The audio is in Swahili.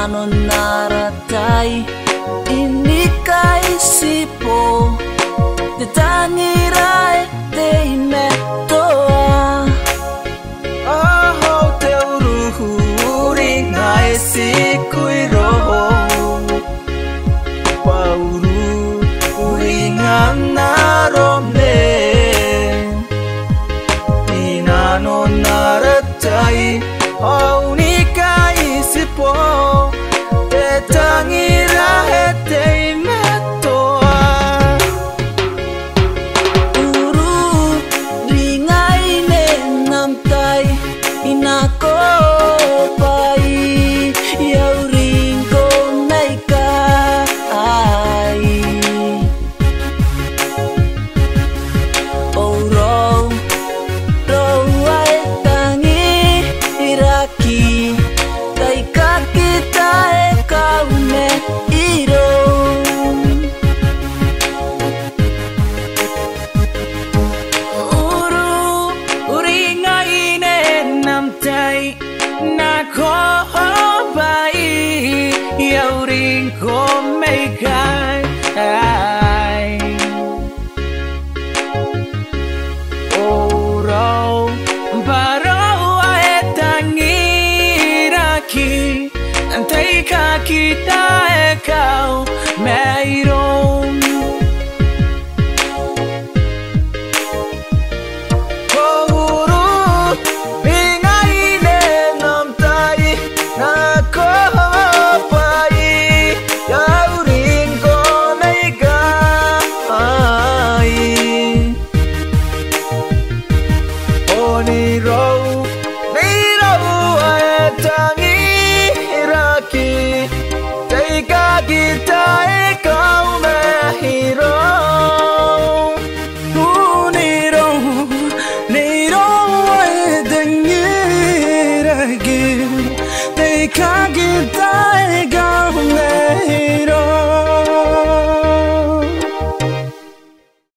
naratai ini kaisipo de tangirai de metoa oh te uruhu ringai si kuiro pauru uringan naromne inano naratai oh ni kaisipo de tangirai de kita kau meirom kouru ingai ne nam tai na ko pai yaurin ko nei ga ai oni ro tangi kita kau mahiro niro niro dengi ragi teka kita